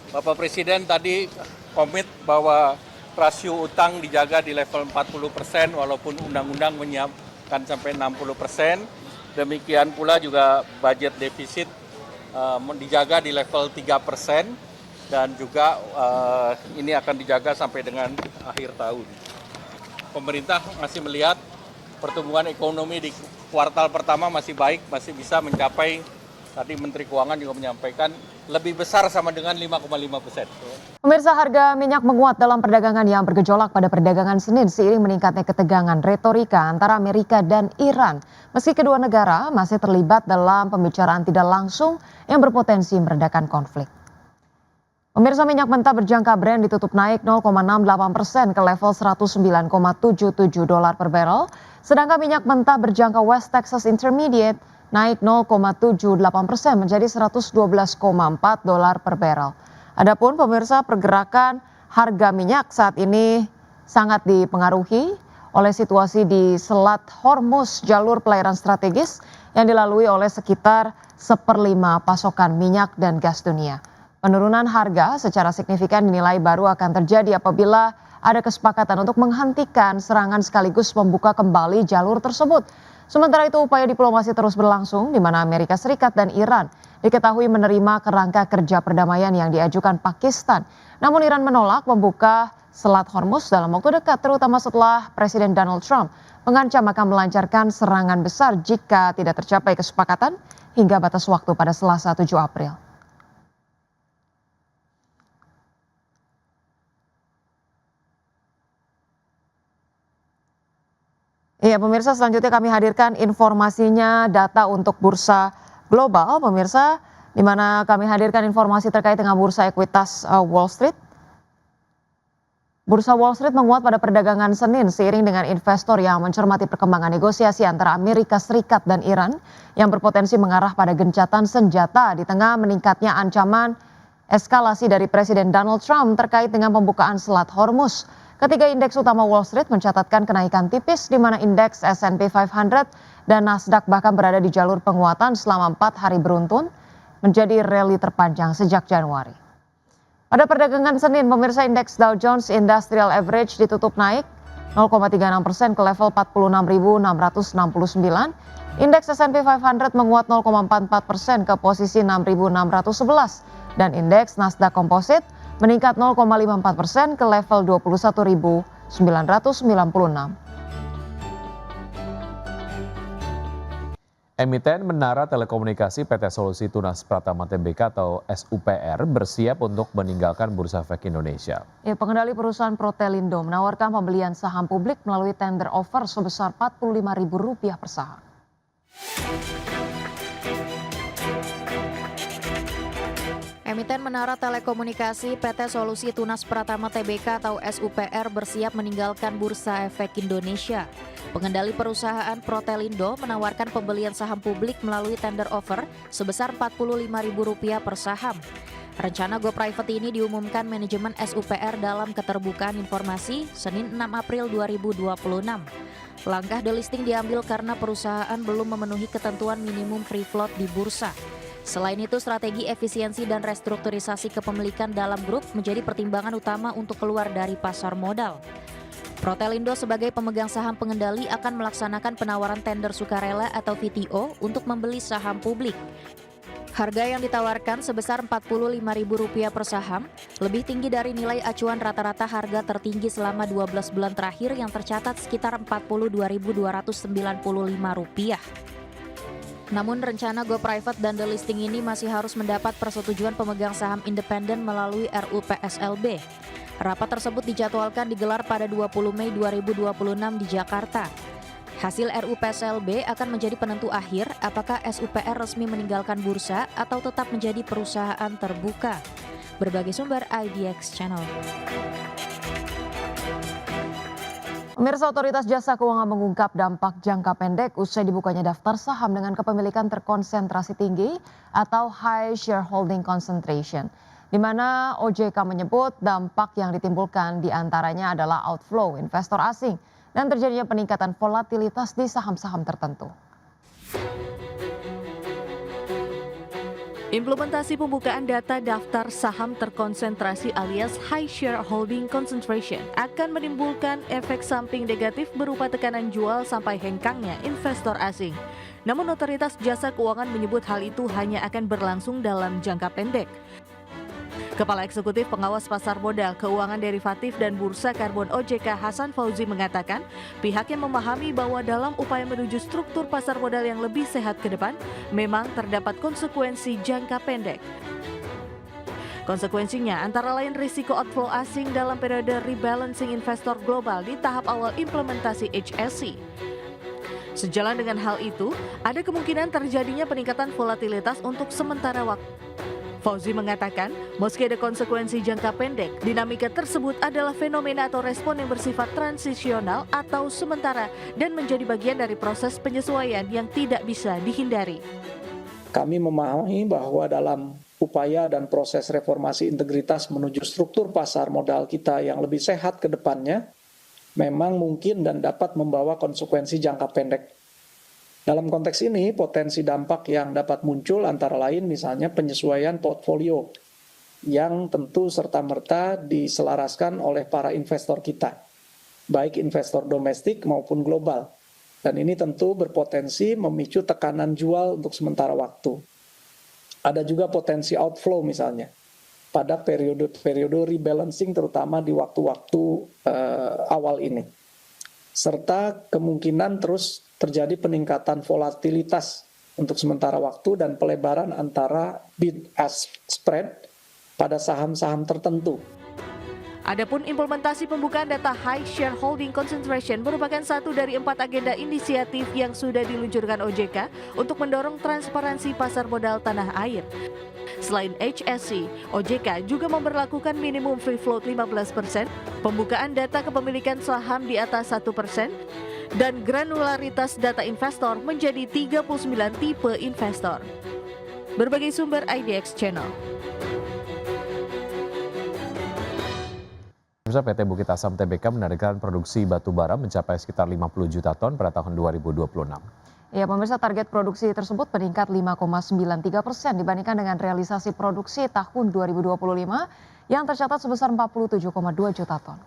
Bapak Presiden tadi komit bahwa rasio utang dijaga di level 40% walaupun undang-undang menyiapkan sampai 60%. Demikian pula juga budget defisit dijaga di level 3% dan juga ini akan dijaga sampai dengan akhir tahun. Pemerintah masih melihat pertumbuhan ekonomi di kuartal pertama masih baik, masih bisa mencapai, tadi Menteri Keuangan juga menyampaikan, lebih besar sama dengan 5,5%. Pemirsa, harga minyak menguat dalam perdagangan yang bergejolak pada perdagangan Senin seiring meningkatnya ketegangan retorika antara Amerika dan Iran. Meski kedua negara masih terlibat dalam pembicaraan tidak langsung yang berpotensi meredakan konflik. Pemirsa, minyak mentah berjangka Brent ditutup naik 0,68% ke level 109,77 dolar per barrel. Sedangkan minyak mentah berjangka West Texas Intermediate naik 0,78% menjadi 112,4 dolar per barrel. Adapun pemirsa, pergerakan harga minyak saat ini sangat dipengaruhi oleh situasi di Selat Hormuz, jalur pelayaran strategis yang dilalui oleh sekitar 1/5 pasokan minyak dan gas dunia. Penurunan harga secara signifikan dinilai baru akan terjadi apabila ada kesepakatan untuk menghentikan serangan sekaligus membuka kembali jalur tersebut. Sementara itu upaya diplomasi terus berlangsung di mana Amerika Serikat dan Iran diketahui menerima kerangka kerja perdamaian yang diajukan Pakistan. Namun Iran menolak membuka Selat Hormuz dalam waktu dekat, terutama setelah Presiden Donald Trump mengancam akan melancarkan serangan besar jika tidak tercapai kesepakatan hingga batas waktu pada Selasa 7 April. Iya pemirsa, selanjutnya kami hadirkan informasinya data untuk bursa global pemirsa, di mana kami hadirkan informasi terkait dengan bursa ekuitas Wall Street. Bursa Wall Street menguat pada perdagangan Senin seiring dengan investor yang mencermati perkembangan negosiasi antara Amerika Serikat dan Iran yang berpotensi mengarah pada gencatan senjata di tengah meningkatnya ancaman eskalasi dari Presiden Donald Trump terkait dengan pembukaan Selat Hormuz. Ketiga indeks utama Wall Street mencatatkan kenaikan tipis di mana indeks S&P 500 dan Nasdaq bahkan berada di jalur penguatan selama 4 hari beruntun menjadi rally terpanjang sejak Januari. Pada perdagangan Senin, pemirsa, indeks Dow Jones Industrial Average ditutup naik 0,36% ke level 46.669. Indeks S&P 500 menguat 0,44% ke posisi 6.611 dan indeks Nasdaq Composite meningkat 0,54% ke level 21.996. Emiten Menara Telekomunikasi PT Solusi Tunas Pratama Tbk atau SUPR bersiap untuk meninggalkan Bursa Efek Indonesia. Pengendali perusahaan Protelindo menawarkan pembelian saham publik melalui tender offer sebesar Rp45.000 per saham. Emiten Menara Telekomunikasi PT Solusi Tunas Pratama Tbk atau SUPR bersiap meninggalkan Bursa Efek Indonesia. Pengendali perusahaan Protelindo menawarkan pembelian saham publik melalui tender offer sebesar Rp45.000 per saham. Rencana go private ini diumumkan manajemen SUPR dalam keterbukaan informasi Senin 6 April 2026. Langkah delisting diambil karena perusahaan belum memenuhi ketentuan minimum free float di bursa. Selain itu, strategi efisiensi dan restrukturisasi kepemilikan dalam grup menjadi pertimbangan utama untuk keluar dari pasar modal. Protelindo sebagai pemegang saham pengendali akan melaksanakan penawaran tender sukarela atau VTO untuk membeli saham publik. Harga yang ditawarkan sebesar Rp45.000 per saham, lebih tinggi dari nilai acuan rata-rata harga tertinggi selama 12 bulan terakhir yang tercatat sekitar Rp42.295. Namun rencana go private dan delisting ini masih harus mendapat persetujuan pemegang saham independen melalui RUPSLB. Rapat tersebut dijadwalkan digelar pada 20 Mei 2026 di Jakarta. Hasil RUPSLB akan menjadi penentu akhir apakah SUPR resmi meninggalkan bursa atau tetap menjadi perusahaan terbuka. Berbagai sumber IDX Channel. Pemirsa, Otoritas Jasa Keuangan mengungkap dampak jangka pendek usai dibukanya daftar saham dengan kepemilikan terkonsentrasi tinggi atau High Shareholding Concentration, di mana OJK menyebut dampak yang ditimbulkan diantaranya adalah outflow investor asing dan terjadinya peningkatan volatilitas di saham-saham tertentu. Implementasi pembukaan data daftar saham terkonsentrasi alias high shareholding concentration akan menimbulkan efek samping negatif berupa tekanan jual sampai hengkangnya investor asing. Namun otoritas jasa keuangan menyebut hal itu hanya akan berlangsung dalam jangka pendek. Kepala Eksekutif Pengawas Pasar Modal, Keuangan Derivatif dan Bursa Karbon OJK Hasan Fauzi mengatakan pihaknya memahami bahwa dalam upaya menuju struktur pasar modal yang lebih sehat ke depan, memang terdapat konsekuensi jangka pendek. Konsekuensinya antara lain risiko outflow asing dalam periode rebalancing investor global di tahap awal implementasi HSC. Sejalan dengan hal itu, ada kemungkinan terjadinya peningkatan volatilitas untuk sementara waktu. Fauzi mengatakan, meski ada konsekuensi jangka pendek, dinamika tersebut adalah fenomena atau respon yang bersifat transisional atau sementara dan menjadi bagian dari proses penyesuaian yang tidak bisa dihindari. Kami memahami bahwa dalam upaya dan proses reformasi integritas menuju struktur pasar modal kita yang lebih sehat ke depannya, memang mungkin dan dapat membawa konsekuensi jangka pendek. Dalam konteks ini, potensi dampak yang dapat muncul antara lain misalnya penyesuaian portfolio yang tentu serta-merta diselaraskan oleh para investor kita, baik investor domestik maupun global. Dan ini tentu berpotensi memicu tekanan jual untuk sementara waktu. Ada juga potensi outflow misalnya pada periode rebalancing terutama di waktu-waktu awal ini. Serta kemungkinan terus terjadi peningkatan volatilitas untuk sementara waktu dan pelebaran antara bid-ask spread pada saham-saham tertentu. Adapun implementasi pembukaan data high shareholding concentration merupakan satu dari 4 agenda inisiatif yang sudah diluncurkan OJK untuk mendorong transparansi pasar modal tanah air. Selain HSC, OJK juga memberlakukan minimum free float 15%, pembukaan data kepemilikan saham di atas 1%, dan granularitas data investor menjadi 39 tipe investor. Berbagai sumber IDX Channel. PT Bukit Asam Tbk menargetkan produksi batu bara mencapai sekitar 50 juta ton pada tahun 2026. Ya, pemirsa, target produksi tersebut meningkat 5,93% dibandingkan dengan realisasi produksi tahun 2025 yang tercatat sebesar 47,2 juta ton.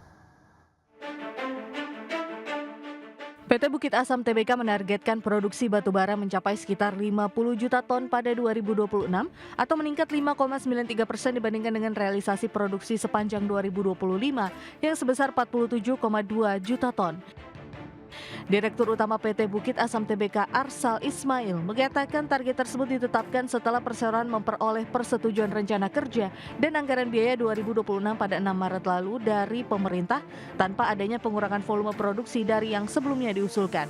PT Bukit Asam Tbk menargetkan produksi batubara mencapai sekitar 50 juta ton pada 2026 atau meningkat 5,93% dibandingkan dengan realisasi produksi sepanjang 2025 yang sebesar 47,2 juta ton. Direktur Utama PT Bukit Asam Tbk Arsal Ismail mengatakan target tersebut ditetapkan setelah perseroan memperoleh persetujuan rencana kerja dan anggaran biaya 2026 pada 6 Maret lalu dari pemerintah tanpa adanya pengurangan volume produksi dari yang sebelumnya diusulkan.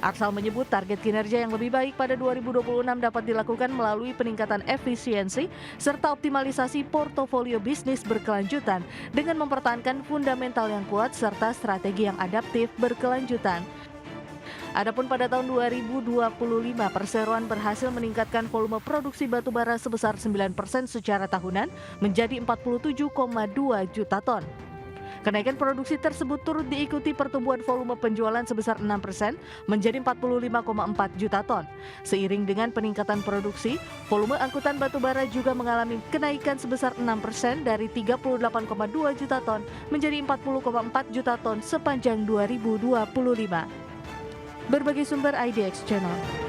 Arsal menyebut target kinerja yang lebih baik pada 2026 dapat dilakukan melalui peningkatan efisiensi serta optimalisasi portofolio bisnis berkelanjutan dengan mempertahankan fundamental yang kuat serta strategi yang adaptif berkelanjutan. Adapun pada tahun 2025, perseroan berhasil meningkatkan volume produksi batubara sebesar 9% secara tahunan menjadi 47,2 juta ton. Kenaikan produksi tersebut turut diikuti pertumbuhan volume penjualan sebesar 6% menjadi 45,4 juta ton. Seiring dengan peningkatan produksi, volume angkutan batubara juga mengalami kenaikan sebesar 6% dari 38,2 juta ton menjadi 40,4 juta ton sepanjang 2025. Berbagai sumber IDX Channel.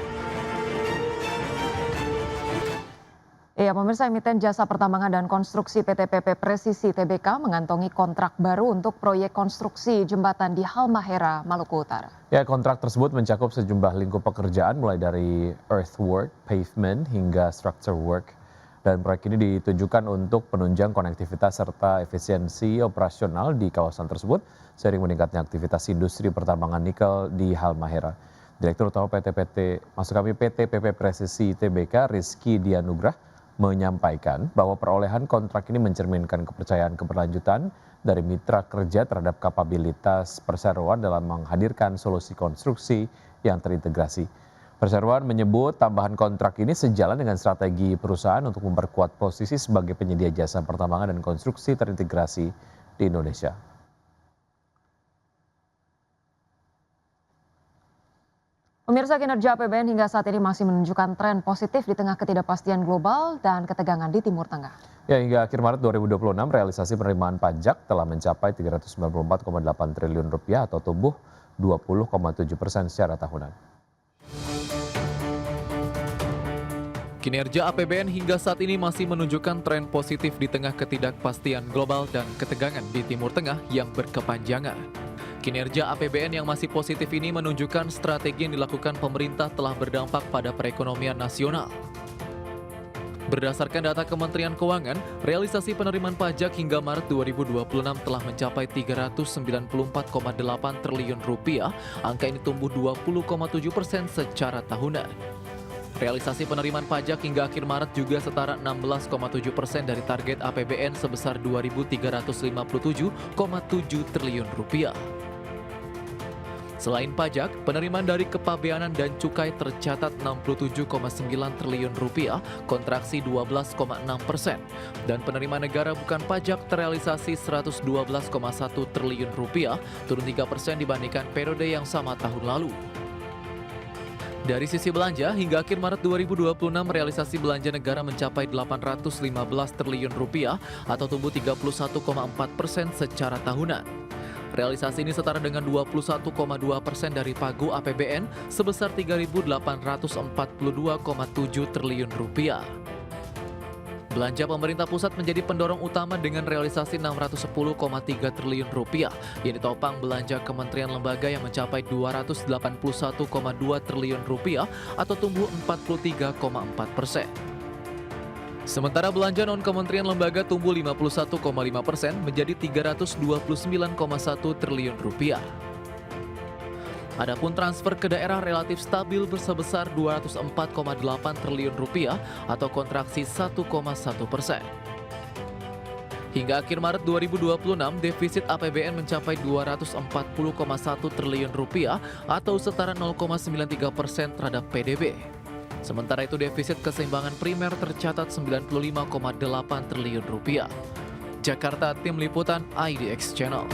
Ya, pemirsa, emiten jasa pertambangan dan konstruksi PT PP Presisi Tbk mengantongi kontrak baru untuk proyek konstruksi jembatan di Halmahera, Maluku Utara. Ya, kontrak tersebut mencakup sejumlah lingkup pekerjaan mulai dari earthwork, pavement hingga structure work. Dan proyek ini ditujukan untuk penunjang konektivitas serta efisiensi operasional di kawasan tersebut seiring meningkatnya aktivitas industri pertambangan nikel di Halmahera. Direktur Utama PT PP Presisi Tbk Rizky Dianugrah menyampaikan bahwa perolehan kontrak ini mencerminkan kepercayaan keberlanjutan dari mitra kerja terhadap kapabilitas perseroan dalam menghadirkan solusi konstruksi yang terintegrasi. Perseroan menyebut tambahan kontrak ini sejalan dengan strategi perusahaan untuk memperkuat posisi sebagai penyedia jasa pertambangan dan konstruksi terintegrasi di Indonesia. Pemirsa, kinerja APBN hingga saat ini masih menunjukkan tren positif di tengah ketidakpastian global dan ketegangan di Timur Tengah. Ya, hingga akhir Maret 2026 realisasi penerimaan pajak telah mencapai 394,8 triliun rupiah atau tumbuh 20,7% secara tahunan. Kinerja APBN hingga saat ini masih menunjukkan tren positif di tengah ketidakpastian global dan ketegangan di Timur Tengah yang berkepanjangan. Kinerja APBN yang masih positif ini menunjukkan strategi yang dilakukan pemerintah telah berdampak pada perekonomian nasional. Berdasarkan data Kementerian Keuangan, realisasi penerimaan pajak hingga Maret 2026 telah mencapai 394,8 triliun rupiah. Angka ini tumbuh 20,7% secara tahunan. Realisasi penerimaan pajak hingga akhir Maret juga setara 16,7% dari target APBN sebesar 2.357,7 triliun rupiah. Selain pajak, penerimaan dari kepabeanan dan cukai tercatat 67,9 triliun rupiah, kontraksi 12,6%, dan penerimaan negara bukan pajak terrealisasi 112,1 triliun rupiah, turun 3% dibandingkan periode yang sama tahun lalu. Dari sisi belanja, hingga akhir Maret 2026 realisasi belanja negara mencapai 815 triliun rupiah atau tumbuh 31,4% secara tahunan. Realisasi ini setara dengan 21,2% dari pagu APBN sebesar 3.842,7 triliun rupiah. Belanja pemerintah pusat menjadi pendorong utama dengan realisasi 610,3 triliun rupiah, yang ditopang belanja kementerian lembaga yang mencapai 281,2 triliun rupiah atau tumbuh 43,4%. Sementara belanja non-kementerian lembaga tumbuh 51,5% menjadi 329,1 triliun rupiah. Adapun transfer ke daerah relatif stabil sebesar 204,8 triliun rupiah atau kontraksi 1,1%. Hingga akhir Maret 2026, defisit APBN mencapai 240,1 triliun rupiah atau setara 0,93% terhadap PDB. Sementara itu defisit keseimbangan primer tercatat 95,8 triliun rupiah. Jakarta, Tim Liputan IDX Channel.